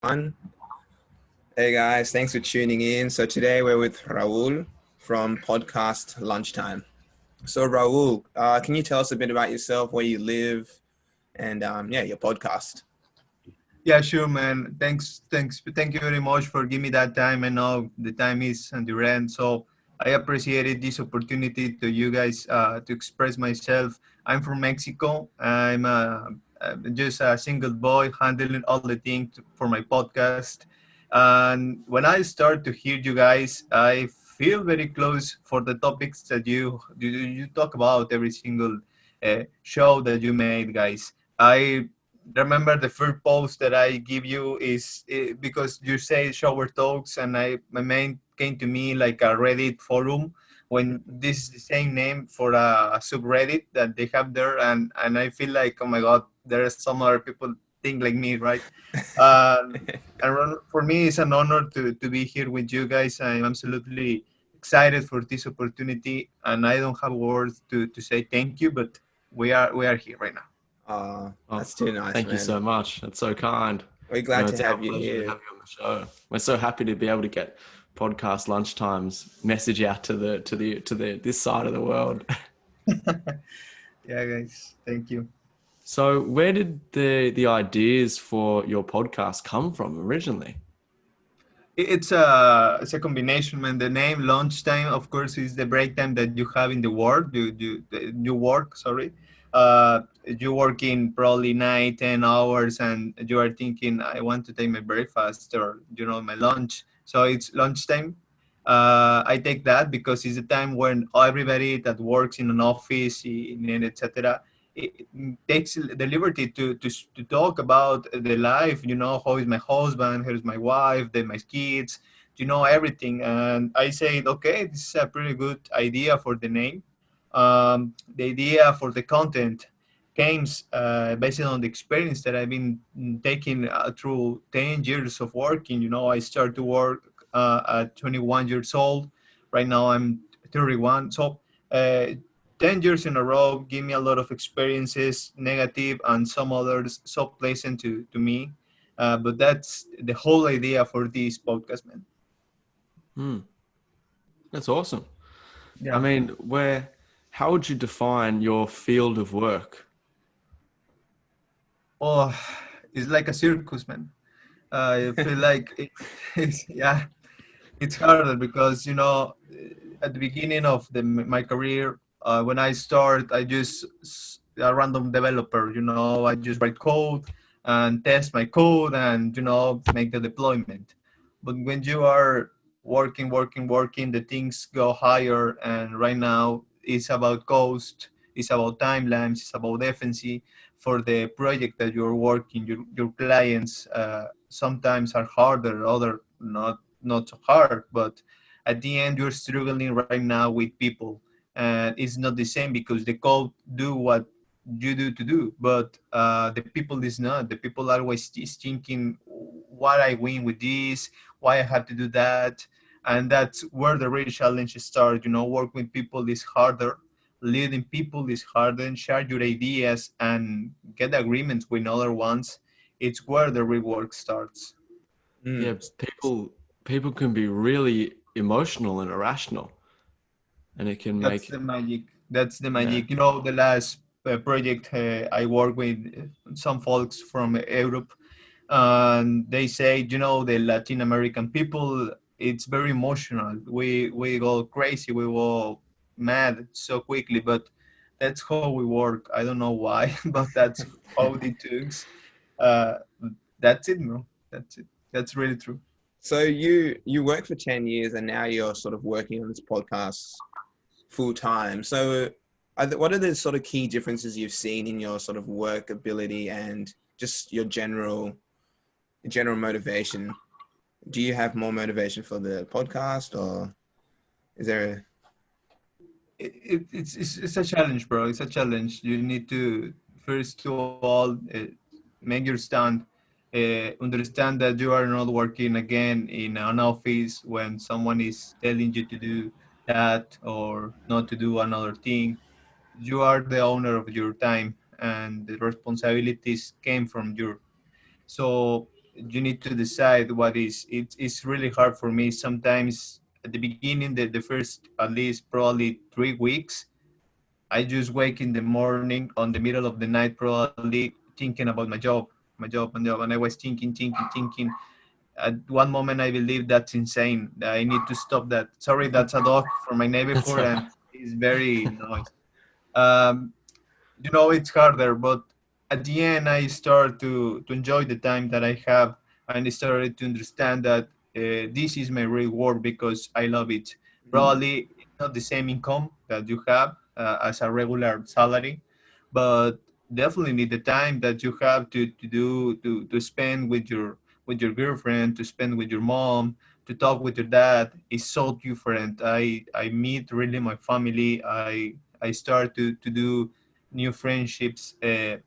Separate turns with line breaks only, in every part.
One. Hey guys, thanks for tuning in. So today we're with Raul from podcast lunchtime. So Raul, can you tell us a bit about yourself, where you live, and your podcast?
Yeah, sure, man. Thank you very much for giving me that time. I know the time is on the end, so I appreciated this opportunity to you guys to express myself. I'm from Mexico. I'm just a single boy handling all the things for my podcast. And when I start to hear you guys, I feel very close for the topics that you talk about every single show that you made, guys. I remember the first post that I give you is because you say shower talks, and my main came to me like a Reddit forum when this is the same name for a subreddit that they have there, and I feel like, oh my god, there are some other people think like me, right? For me, it's an honor to be here with you guys. I'm absolutely excited for this opportunity, and I don't have words to say thank you, but we are here right now.
Oh,
That's too nice,
thank you
man.
so much. That's so kind.
We're glad to
It's our
have you
pleasure to
here.
have you on the show. We're so happy to be able to get podcast lunchtimes message out to the this side of the world.
Yeah, guys, thank you.
So, where did the ideas for your podcast come from originally?
It's a combination, man. The name lunchtime, of course, is the break time that you have in the work. You work, sorry. You work in probably 9, 10 hours, and you are thinking, I want to take my breakfast or my lunch. So it's lunchtime. I take that because it's a time when everybody that works in an office, etc., it takes the liberty to talk about the life, how is my husband, how is my wife, then my kids, everything. And I said, okay, this is a pretty good idea for the name. The idea for the content came based on the experience that I've been taking through 10 years of working. I started to work at 21 years old. Right now I'm 31. So uh, 10 years in a row give me a lot of experiences, negative and some others so pleasant to me. But that's the whole idea for this podcast, man.
Hmm, that's awesome. I
Yeah.
mean, how would you define your field of work?
Oh, it's like a circus, man. I feel like yeah, it's harder because at the beginning of my career, when I start, I just a random developer. I just write code and test my code and make the deployment. But when you are working, the things go higher. And right now, it's about cost, it's about timelines, it's about efficiency for the project that you're working. Your clients sometimes are harder, other not so hard, but at the end you're struggling right now with people, and it's not the same because the code do what you do to do, but the people is not. The people always is thinking what I win with this, why I have to do that. And that's where the real challenge starts. Work with people is harder, leading people is harder, and share your ideas and get agreements with other ones. It's where the real work starts.
Yeah,
Mm.
people can be really emotional and irrational, and it can
That's
make
the magic. That's the
yeah.
magic. The last project I work with some folks from Europe, and they say, the Latin American people, it's very emotional. We go crazy, we go mad so quickly, but that's how we work. I don't know why, but that's how it is. Uh, that's it, bro. That's it. That's really true.
So you worked for 10 years and now you're sort of working on this podcast full time. So what are the sort of key differences you've seen in your sort of work ability and just your general motivation? Do you have more motivation for the podcast, or is there
It's a challenge, bro. It's a challenge. You need to first of all make your stand, understand that you are not working again in an office when someone is telling you to do that or not to do another thing. You are the owner of your time, and the responsibilities came from you. So you need to decide what is. It's really hard for me sometimes. At the beginning, the first at least probably 3 weeks, I just wake in the morning on the middle of the night, probably thinking about my job, and I was thinking. At one moment, I believe that's insane. I need to stop that. Sorry, that's a dog from my
That's
neighborhood,
all
and
right.
it's very noisy. Um, it's harder, but at the end, I start to enjoy the time that I have, and I started to understand that this is my real work because I love it.
Mm.
Probably it's not the same income that you have as a regular salary, but definitely need the time that you have to spend with your girlfriend, to spend with your mom, to talk with your dad is so different. I meet really my family. I start to do new friendships, and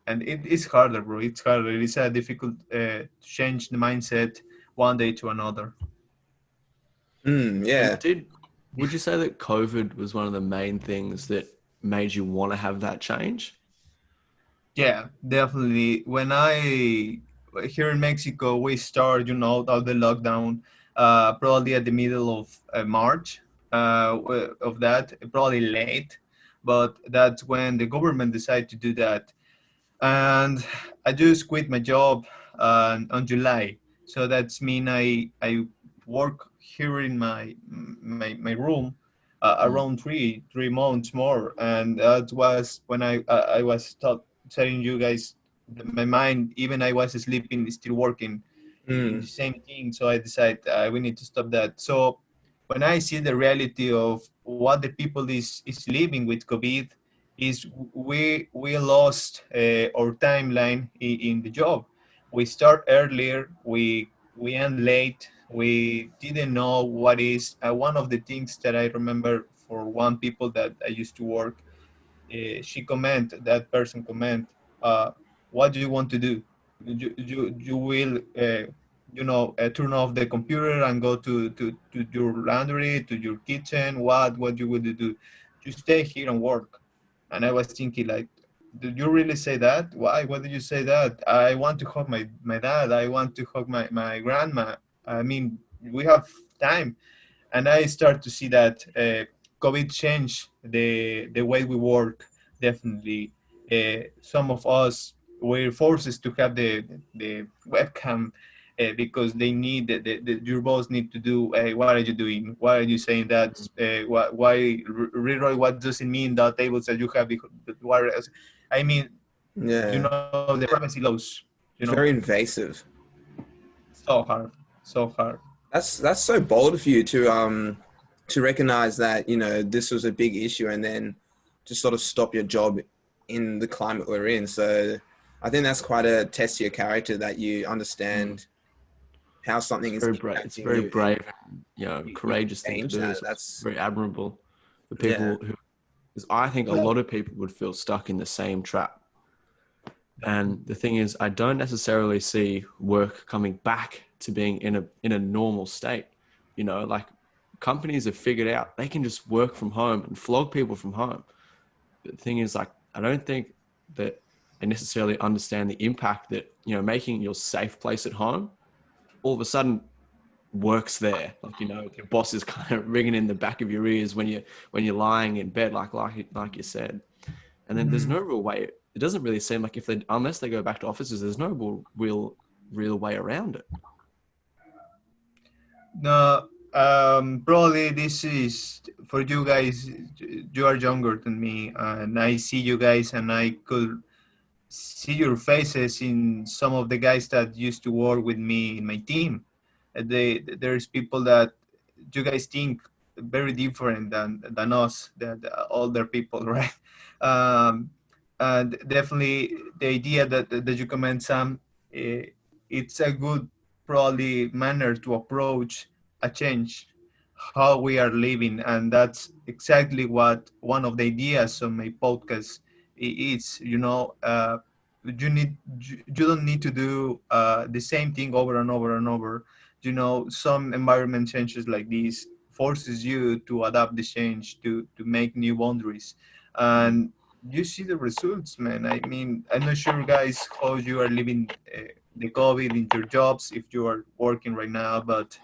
it is harder, bro. It's harder. It's a difficult to change the mindset one day to another.
Yeah.
And would you say that COVID was one of the main things that made you want to have that change?
Yeah, definitely. When I here in Mexico, we start, all the lockdown, probably at the middle of March, of that, probably late, but that's when the government decided to do that. And I just quit my job on July. So that's mean I work here in my room
Mm.
around three months more, and that was when I was telling you guys that my mind, even I was sleeping, is still working in the
Mm.
same thing. So I decided we need to stop that. So when I see the reality of what the people is living with COVID, is we lost our timeline in the job. We start earlier, we end late. We didn't know what is one of the things that I remember for one people that I used to work. That person comment, what do you want to do? You will turn off the computer and go to your laundry, to your kitchen. What you will do? You stay here and work. And I was thinking, like, did you really say that? Why did you say that? I want to hug my dad. I want to hug my grandma. I mean, we have time. And I start to see that COVID changed the way we work. Definitely, some of us were forced to have the webcam because they need your boss need to do. What are you doing? Why are you saying that? Why Leroy? What does it mean that tables that you have? What else? I mean,
Yeah.
the privacy laws.
Very invasive.
So hard, so hard.
That's so bold of you to recognize that, this was a big issue and then to sort of stop your job in the climate we're in. So I think that's quite a test to your character that you
Mm.
understand how something
It's
is
very brave. It's
impacting
very
you and
brave,
you can
courageous thing to
change
do.
that.
So it's
That's
very admirable for
yeah.
people who, because I think a lot of people would feel stuck in the same trap. And the thing is, I don't necessarily see work coming back to being in a normal state. Like companies have figured out they can just work from home and flog people from home. But the thing is, like, I don't think that they necessarily understand the impact that, making your safe place at home all of a sudden works there. Like, your boss is kind of ringing in the back of your ears when you're lying in bed, like you said. And then there's
Mhm.
no real way. It doesn't really seem like unless they go back to offices, there's no real way around it.
No, probably this is for you guys. You are younger than me, and I see you guys, and I could see your faces in some of the guys that used to work with me in my team. There's people that you guys think very different than us, that older people, right? Um, and definitely the idea that you comment, Sam, eh, it's a good probably manner to approach a change how we are living, and that's exactly what one of the ideas of my podcast is. You don't need to do the same thing over and over and over. Some environment changes like this forces you to adapt the change, to make new boundaries, and you see the results, man. I mean, I'm not sure, guys, how you are living the COVID in your jobs if you are working right now. But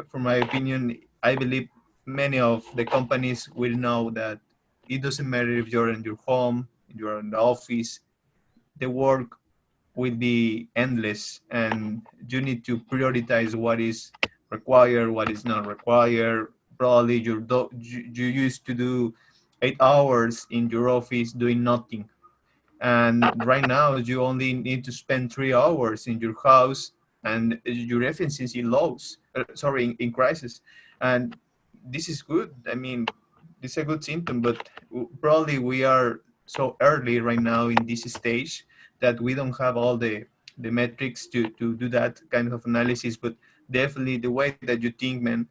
from my opinion, I believe many of the companies will know that it doesn't matter if you're in your home, you're in the office, the work will be endless, and you need to prioritize what is required, what is not required. Probably you used to do 8 hours in your office doing nothing, and right now you only need to spend 3 hours in your house, and your efficiency lows. Sorry, in crisis, and this is good. I mean, this is a good symptom, but probably we are so early right now in this stage that we don't have all the metrics to do that kind of analysis. But definitely the way that you think, man,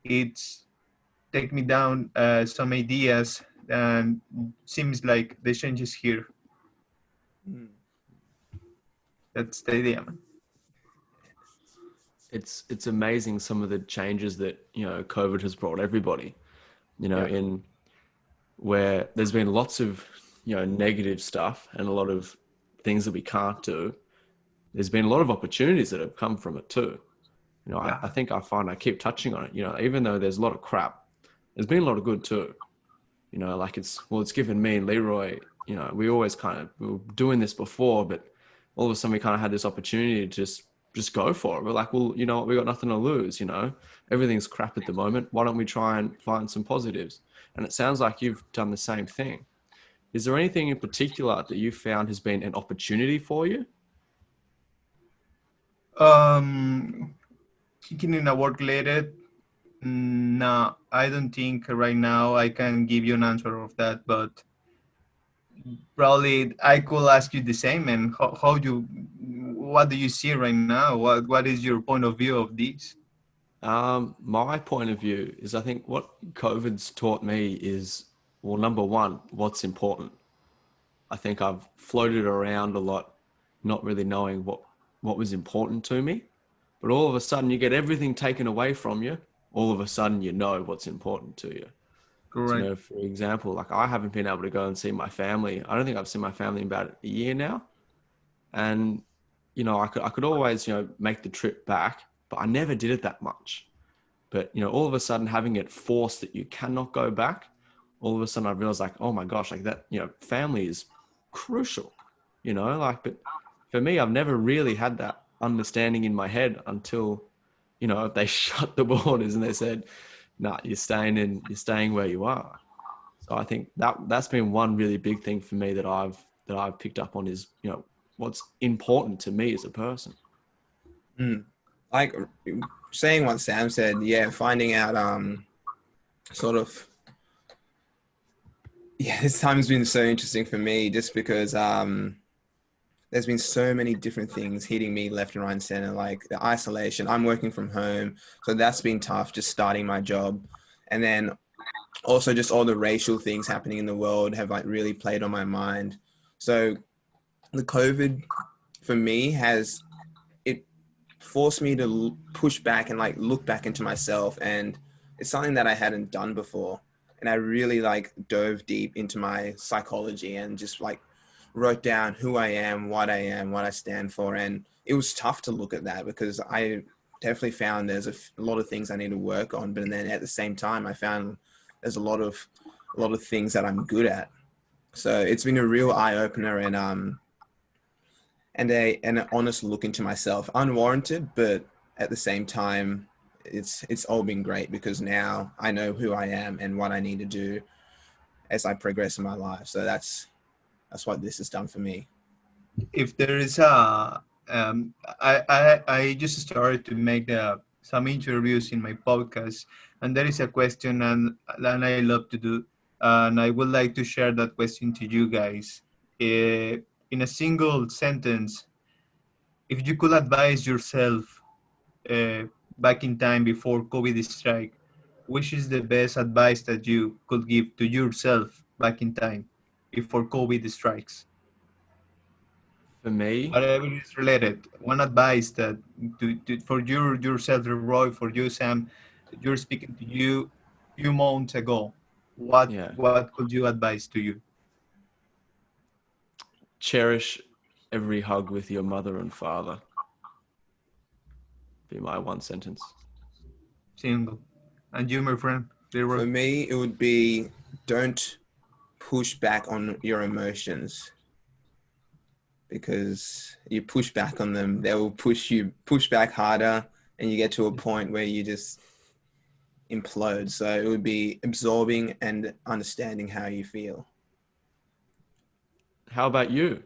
it's take me down some ideas, and seems like the change is here.
Mm.
That's the idea, man.
It's amazing some of the changes that, you know, COVID has brought everybody, you know,
Yeah.
in where there's been lots of, you know, negative stuff and a lot of things that we can't do. There's been a lot of opportunities that have come from it too. You know, I
Yeah,
think I find I keep touching on it, you know, even though there's a lot of crap, there's been a lot of good too. You know, like it's given me and Leroy, you know, we were doing this before, but all of a sudden we kind of had this opportunity to just go for it. We're like, well, you know what, we got nothing to lose, you know, everything's crap at the moment. Why don't we try and find some positives? And it sounds like you've done the same thing. Is there anything in particular that you found has been an opportunity for you?
um kicking in a work related. No, I don't think right now I can give you an answer of that, but probably I could ask you the same. And how you, what do you see right now? What is your point of view of this?
My point of view is I think what COVID's taught me is, well, number one, what's important. I think I've floated around a lot, not really knowing what was important to me. But all of a sudden, you get everything taken away from you. All of a sudden, you know what's important to you. So, you
Correct.
know, for example, like I haven't been able to go and see my family. I don't think I've seen my family in about a year now. And, you know, I could always, you know, make the trip back, but I never did it that much. But, you know, all of a sudden having it forced that you cannot go back, all of a sudden I realized like, oh my gosh, like that, you know, family is crucial, you know, like, but for me, I've never really had that understanding in my head until, you know, they shut the borders and they said, nah, you're staying where you are. So I think that's been one really big thing for me that I've picked up on is, you know, what's important to me as a person.
Mm. Like saying what Sam said, yeah, finding out sort of yeah, this time's been so interesting for me just because there's been so many different things hitting me left and right and center, like the isolation. I'm working from home, so that's been tough just starting my job. And then also just all the racial things happening in the world have like really played on my mind. So the COVID for me has it forced me to push back and like look back into myself, and it's something that I hadn't done before. And I really like dove deep into my psychology and just like wrote down who I am, what I stand for. And it was tough to look at that because I definitely found there's a lot of things I need to work on. But then at the same time, I found there's a lot of things that I'm good at. So it's been a real eye opener and an honest look into myself, unwarranted, but at the same time, it's all been great because now I know who I am and what I need to do as I progress in my life. So that's what this has done for me.
If there is a, I just started to make some interviews in my podcast, and there is a question, and I love to do, and I would like to share that question to you guys. In a single sentence, if you could advise yourself uh, back in time before COVID strike, which is the best advice that you could give to yourself back in time before COVID strikes?
For me,
Whatever is related. One advice that for yourself, Roy, for you, Sam, you're speaking to you few months ago.
yeah,
What could you advise to you?
cherish every hug with your mother and father. Be my one sentence.
Single. And you, my friend,
For
Leroy?
me, it would be don't push back on your emotions, because you push back on them, they will push back harder, and you get to a point where you just implode. So it would be absorbing and understanding how you feel.
How about you?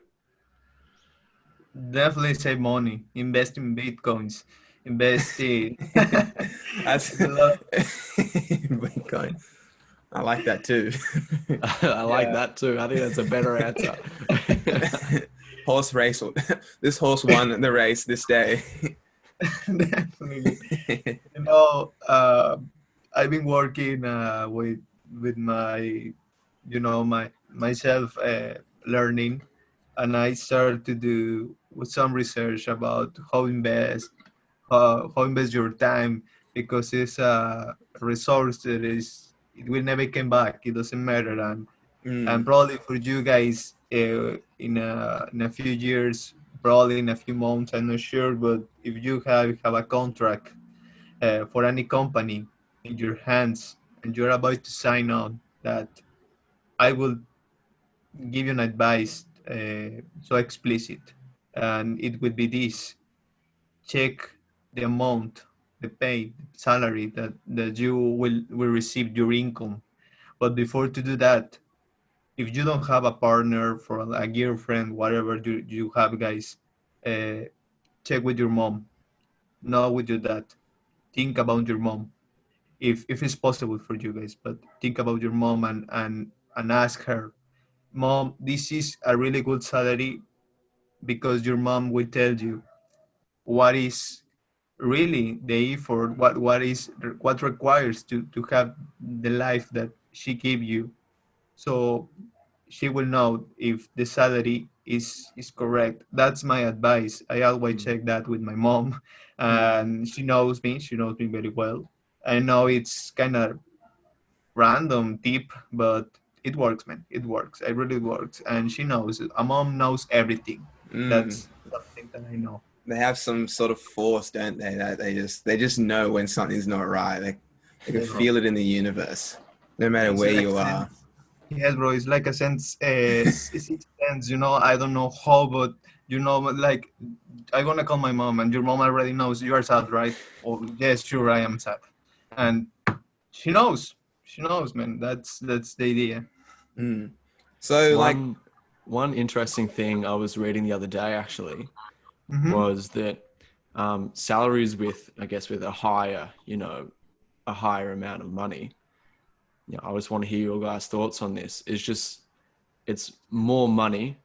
Definitely save money. Invest in bitcoins. Invest in.
That's
It's a lot.
Bitcoin. I like that too.
I like
Yeah,
that too. I think that's a better answer.
Horse race. This horse won the race this day.
definitely. You know, I've been working with my, my myself learning, and I started to do with some research about how invest your time, because it's a resource that it will never come back. It doesn't matter, and
Mm,
probably for you guys in a few years, probably in a few months, I'm not sure, but if you have a contract for any company in your hands and you're about to sign on that, I will give you an advice so explicit, and it would be this: check the amount, the pay, the salary that you will receive your income. But before to do that, if you don't have a partner for a girlfriend, whatever you have, guys, uh, check with your mom, not with your dad. Think about your mom, if it's possible for you guys, but think about your mom and ask her, mom, this is a really good salary, because your mom will tell you what is really the effort, what requires to have the life that she gave you. So she will know if the salary is correct. That's my advice. I always
mm,
check that with my mom,
mm,
and she knows me very well. I know it's kind of random tip, but it works, man. It works. It really works, and she knows. A mom knows everything.
mm.
That's something that I know.
They have some sort of force, don't they? That they just know when something's not right. They can
Yeah, bro.
feel it in the universe, no matter
It's
where
like
you
a
are.
sense. Yes, bro. It's like a sense. Sixth sense. I don't know how, but like I'm gonna call my mom, and your mom already knows you are sad, right? Oh, yes, sure, I am sad, and she knows. She knows, man. That's the idea.
Mm. So, like,
One interesting thing I was reading the other day actually
Mm-hmm.
was that salaries with, I guess, with a higher, a higher amount of money. I just want to hear your guys' thoughts on this. It's more money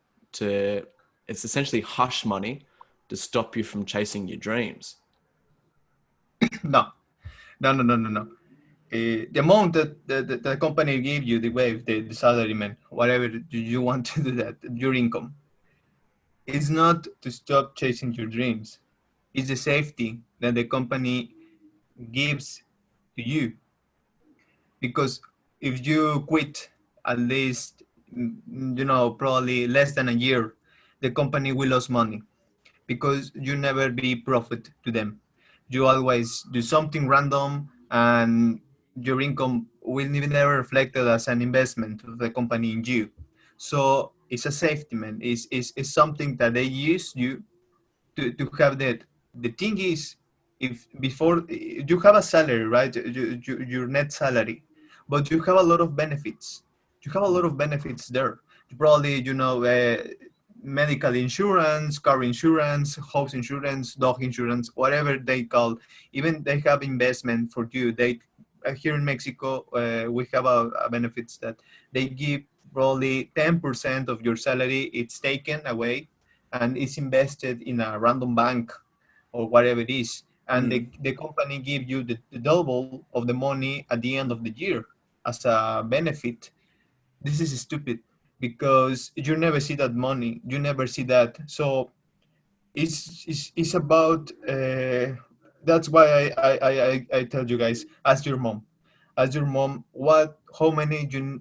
it's essentially hush money to stop you from chasing your dreams.
No, no, no, no, no, no. The amount that the company give you, the wage, the salary, man, whatever you want to do that, your income, is not to stop chasing your dreams. It's the safety that the company gives to you. Because if you quit at least, probably less than a year, the company will lose money, because you never be profit to them. You always do something random, and your income will never reflected as an investment of the company in you. So it's a safety, man. It's something that they use you to have that. The thing is, if before you have a salary, right, your net salary, but you have a lot of benefits. You have a lot of benefits there. You probably, medical insurance, car insurance, house insurance, dog insurance, whatever they call. Even they have investment for you. They here in Mexico, we have a benefits that they give probably 10% of your salary. It's taken away and it's invested in a random bank or whatever it is. And
mm,
the company give you the double of the money at the end of the year as a benefit. This is stupid, because you never see that money. You never see that. So it's about that's why I tell you guys, ask your mom. Ask your mom, how many do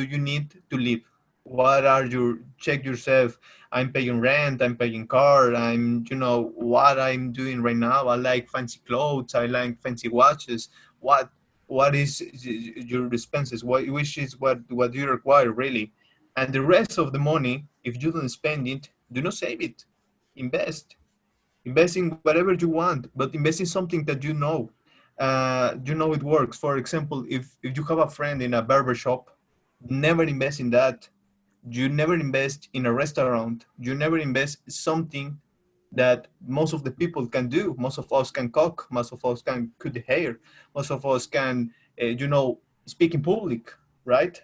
you need to live? What are your, check yourself. I'm paying rent, I'm paying car, I'm, what I'm doing right now. I like fancy clothes, I like fancy watches. What what is your expenses? Which is what you require really? And the rest of the money, if you don't spend it, do not save it. Invest. Invest in whatever you want, but invest in something that it works. For example, if you have a friend in a barber shop, never invest in that. You never invest in a restaurant. You never invest something that most of the people can do. Most of us can cook. Most of us can cut the hair. Most of us can, speak in public, right?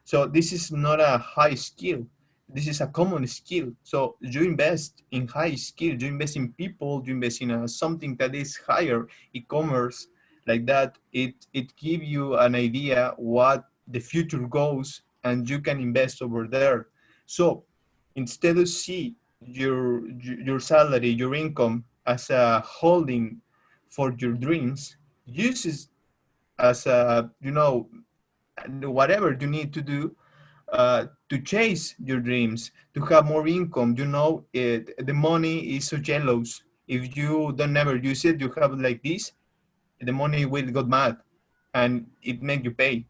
So this is not a high skill. This is a common skill. So you invest in high skill. You invest in people. You invest in something that is higher, e-commerce, like that. It give you an idea what the future goes, and you can invest over there. So instead of see your salary, your income as a holding for your dreams, use it as a, whatever you need to do to chase your dreams, to have more income. The money is so jealous. If you don't never use it, you have like this, the money will get mad and it make you pay.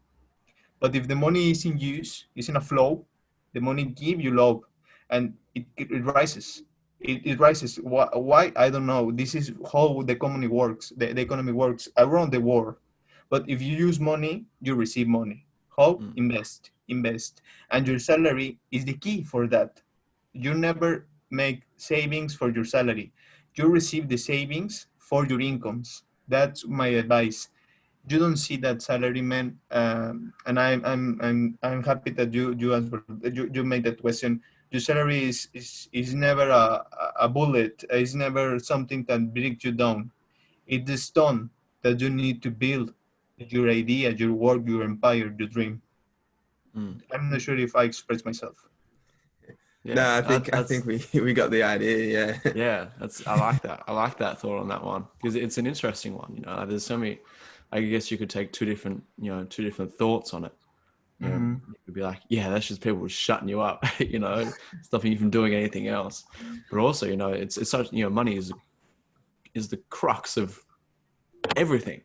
But if the money is in use, is in a flow, the money give you love, and it rises. It rises. Why? I don't know. This is how the economy works. The economy works around the world. But if you use money, you receive money. How?
Mm.
Invest. And your salary is the key for that. You never make savings for your salary. You receive the savings for your incomes. That's my advice. You don't see that salary, man. And I'm happy that you answered, you made that question. Your salary is never a bullet. It's never something that breaks you down. It's the stone that you need to build your idea, your work, your empire, your dream.
Mm.
I'm not sure if I express myself.
Yeah,
No, I
that's
think we got the idea. Yeah.
yeah. That's I like that. I like that thought on that one because it's an interesting one. There's so many. I guess you could take two different thoughts on it.
Mm-hmm.
You could be like, yeah, that's just people shutting you up, stopping you from doing anything else. But also, it's such, money is the crux of everything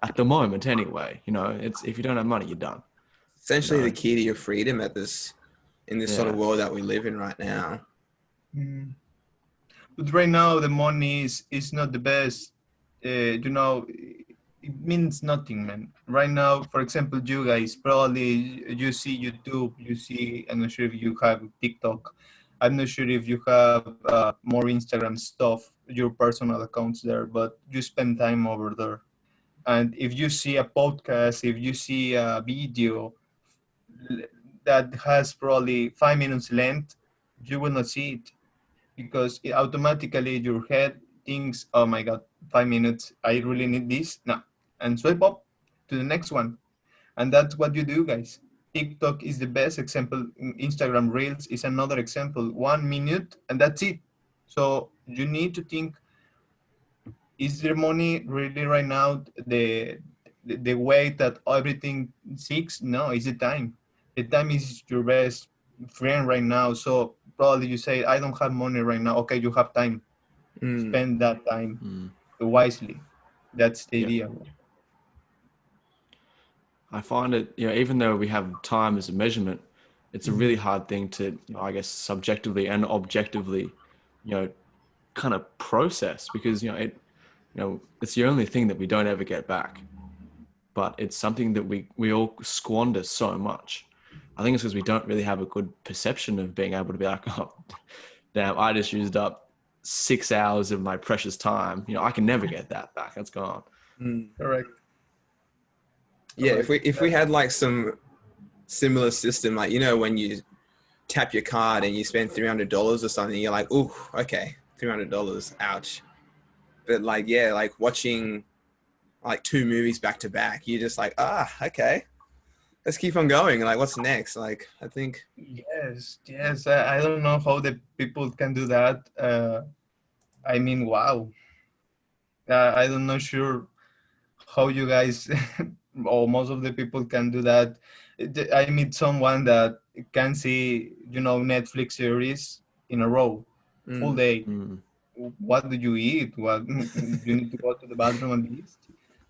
at the moment anyway. It's if you don't have money, you're done.
Essentially, the
know?
key to your freedom in this sort
Yeah.
of world that we live in right now.
Mm-hmm. But right now, the money is not the best. It means nothing, man. Right now, for example, you guys probably you see YouTube, you see. I'm not sure if you have TikTok. I'm not sure if you have more Instagram stuff, your personal accounts there, but you spend time over there. And if you see a podcast, if you see a video that has probably 5 minutes length, you will not see it because automatically your head thinks, oh my God, 5 minutes, I really need this. No. And swipe up to the next one. And that's what you do, guys. TikTok is the best example. Instagram Reels is another example. 1 minute, and that's it. So you need to think, is there money really right now the way that everything seeks? No, it's the time. The time is your best friend right now. So probably you say, I don't have money right now. Okay, you have time.
Mm.
Spend that time
Mm.
wisely. That's the
Yeah.
idea.
I find it, even though we have time as a measurement, it's a really
Mhm.
hard thing to, I guess, subjectively and objectively, kind of process because, it's the only thing that we don't ever get back. But it's something that we all squander so much. I think it's because we don't really have a good perception of being able to be like, oh, damn, I just used up 6 hours of my precious time. I can never get that back. That's gone.
Mm.
Correct.
Yeah,
Correct.
if we had like some similar system, like when you tap your card and you spend $300 or something, you're like, ooh, okay, $300, ouch. But like, yeah, like watching like two movies back to back, you're just like, okay, let's keep on going. Like, what's next? Like, I think,
Yes. I don't know how the people can do that. I mean, wow. I don't know sure how you guys or most of the people can do that. I meet someone that can see, Netflix series in a row, full day. What do you eat? What you need to go to the bathroom at least?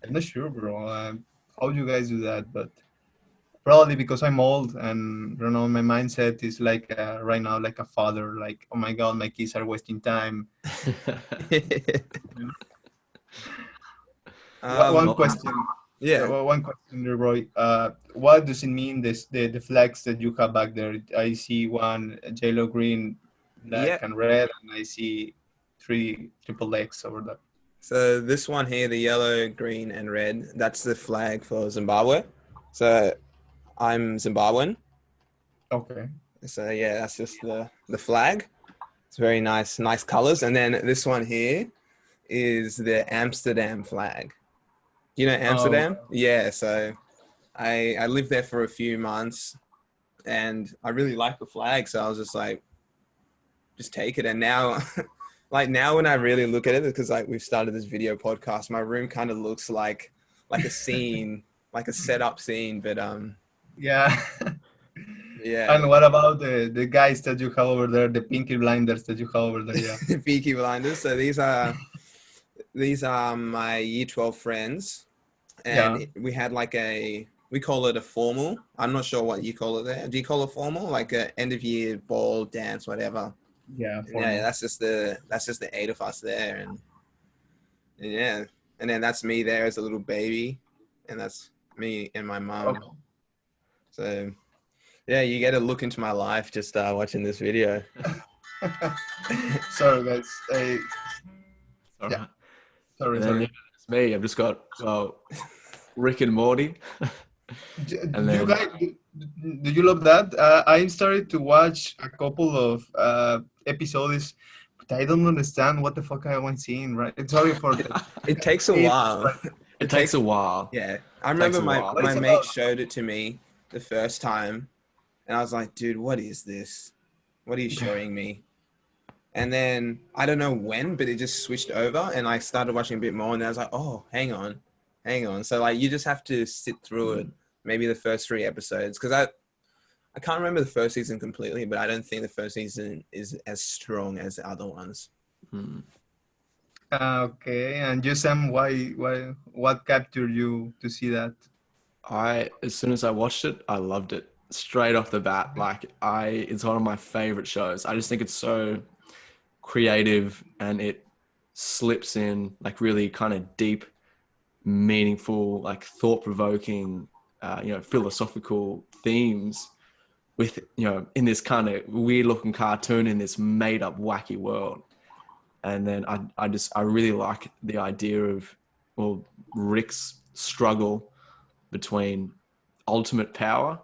I'm not sure, bro. How do you guys do that? But probably because I'm old and my mindset is like right now like a father. Like, oh my god, my kids are wasting time. One question.
Yeah.
One question, Roy. What does it mean? The flags that you have back there. I see one yellow, green, black, and red, and I see 3 triple X over there.
So this one here, the yellow, green, and red, that's the flag for Zimbabwe. So I'm Zimbabwean.
Okay.
So yeah, that's just the flag. It's very nice colors. And then this one here is the Amsterdam flag. You know Amsterdam?
Oh.
Yeah. So I lived there for a few months, and I really like the flag. So I was just like, just take it. And now, like now when I really look at it, because like we've started this video podcast, my room kind of looks like a scene, like a setup scene. But
Yeah.
yeah.
And what about the guys that you have over there, the Pinky Blinders that you have over there? Yeah.
Peaky Blinders. So these are my year 12 friends, and we had like we call it a formal. I'm not sure what you call it there. Do you call it formal? Like a end of year ball, dance, whatever.
Yeah.
Yeah, that's just the 8 of us there, and yeah, and then that's me there as a little baby, and that's me and my mum.
Okay.
So yeah, you get a look into my life just watching this video.
Sorry, guys.
Yeah.
Sorry.
It's me. I've just got Rick and Morty.
Do you love that? I started to watch a couple of episodes, but I don't understand what the fuck I was seeing. Right? Sorry for that.
It takes a while.
It takes a while.
Yeah, I remember my mate showed it to me the first time, and I was like, dude, what is this? What are you showing me? And then I don't know when, but it just switched over, and I started watching a bit more, and I was like, oh, hang on. So like you just have to sit through it, maybe the first 3 episodes, because I can't remember the first season completely, but I don't think the first season is as strong as the other ones.
Okay, and you, Sam, what captured you to see that?
As soon as I watched it, I loved it straight off the bat. Like it's one of my favorite shows. I just think it's so creative, and it slips in like really kind of deep, meaningful, like thought-provoking, philosophical themes with, in this kind of weird-looking cartoon in this made-up wacky world. And then I really like the idea of, well, Rick's struggle between ultimate power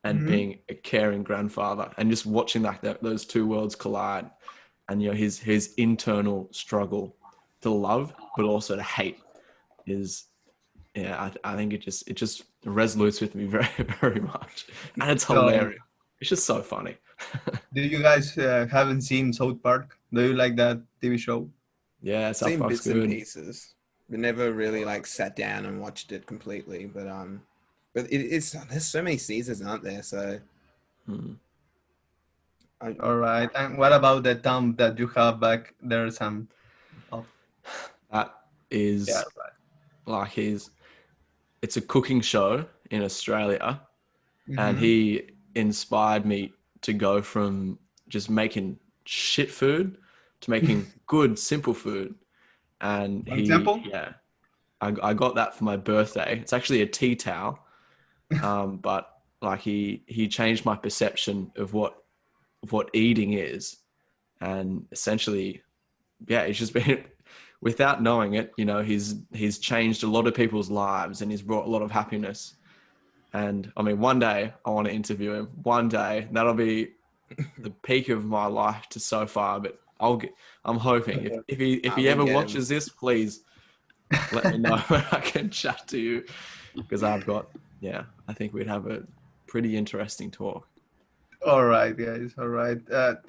and being a caring grandfather, and just watching like those two worlds collide, and his internal struggle to love but also to hate is, I think it just resonates with me very, very much, and it's hilarious. It's just so funny.
Do you guys haven't seen South Park? Do you like that TV show?
Yeah, South
Seen
Park's
bits
good.
and pieces, but never really like sat down and watched it completely. But it's there's so many seasons, aren't there? So.
All right. And what about the thumb that you have back there, Sam? Oh.
That is like it's a cooking show in Australia, and he inspired me to go from just making shit food to making good, simple food. And I got that for my birthday. It's actually a tea towel, but like he changed my perception of what eating is, and essentially, it's just been, without knowing it, he's changed a lot of people's lives, and he's brought a lot of happiness. And I mean, one day I want to interview him. One day that'll be the peak of my life so far. But I'm hoping if he ever watches this, please let me know when I can chat to you, because I think we'd have a pretty interesting talk.
All right, guys. All right.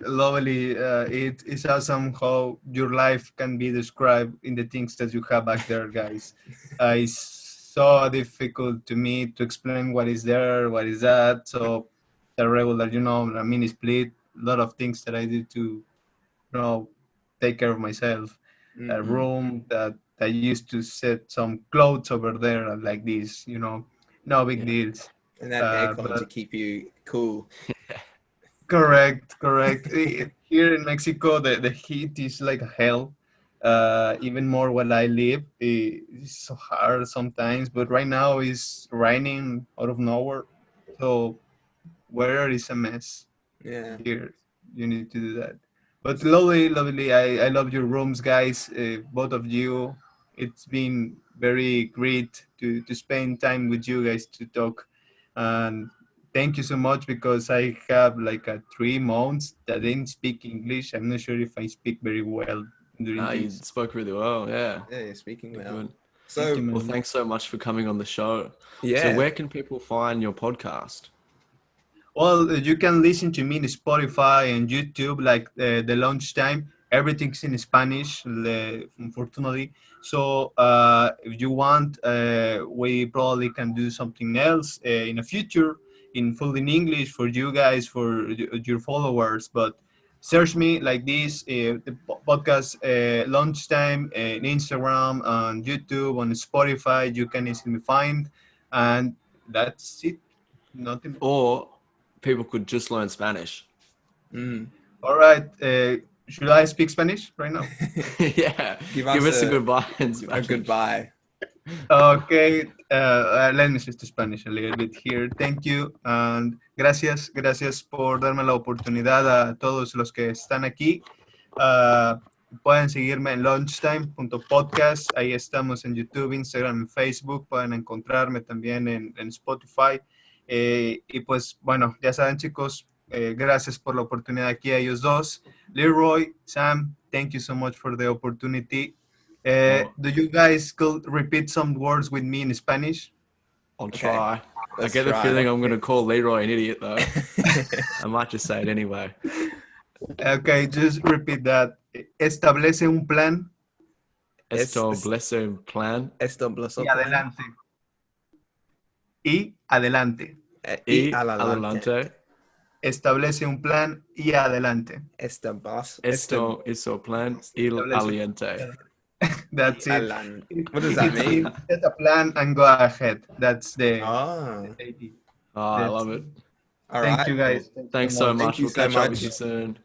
Lovely. It is awesome how your life can be described in the things that you have back there, guys. It's so difficult to me to explain what is there, what is that. So the regular, mini split, a lot of things that I do to, take care of myself. A
Mm-mm.
room that I used to set some clothes over there like this, no big
Yeah.
deals.
And that aircon to
But
keep you cool.
correct. Here in Mexico, the heat is like hell. Even more where I live, it's so hard sometimes. But right now it's raining out of nowhere, so weather is a mess
Yeah.
here. You need to do that. But lovely, lovely. I love your rooms, guys. Both of you. It's been very great to spend time with you guys to talk. And thank you so much because I have like a 3 months that I didn't speak English. I'm not sure if I speak very well during
No, you
this.
spoke really well. Yeah.
Yeah, you're speaking
You're
well.
good.
Thank you,
So,
Well,
man.
thanks so much for coming on the show. So,
yeah.
where can people find your podcast?
Well, you can listen to me in Spotify and YouTube, like the lunchtime. Everything's in Spanish, unfortunately. So if you want, we probably can do something else in the future, in full in English for you guys, for your followers. But search me like this, the podcast lunchtime in Instagram, on YouTube, on Spotify. You can easily find, and that's it. Nothing.
Or people could just learn Spanish.
Mm.
All right. Should I speak Spanish right now?
Yeah.
Give
Give
us
us a goodbye in
a
Spanish.
goodbye.
Okay. Let me switch to Spanish a little bit here. Thank you. And gracias por darme la oportunidad a todos los que están aquí. Pueden seguirme en lunchtime.podcast. Ahí estamos en YouTube, Instagram, y Facebook. Pueden encontrarme también en Spotify. Y pues bueno, ya saben chicos, gracias por la oportunidad aquí a ellos dos. Leroy, Sam, thank you so much for the opportunity.
Oh,
Do you guys could repeat some words with me in Spanish?
I'll
Okay,
try. I
let's
get the
try.
feeling I'm going to call Leroy an idiot, though. I might just say it anyway.
Okay, just repeat that. Establece un plan
Esto blesse plan
Esto bloso
y
plan.
adelante. Y adelante.
y
adelante.
adelante.
Establece un plan y adelante.
Esto boss.
Esto hizo plan y aliente.
That's it.
Alan. What does that
It
mean?
means set a plan and go ahead. That's the
Oh,
idea.
Oh, I love it.
all
Thank
right.
you guys.
Thanks so
Thank
much.
you
We'll
so
catch up
much.
with you soon.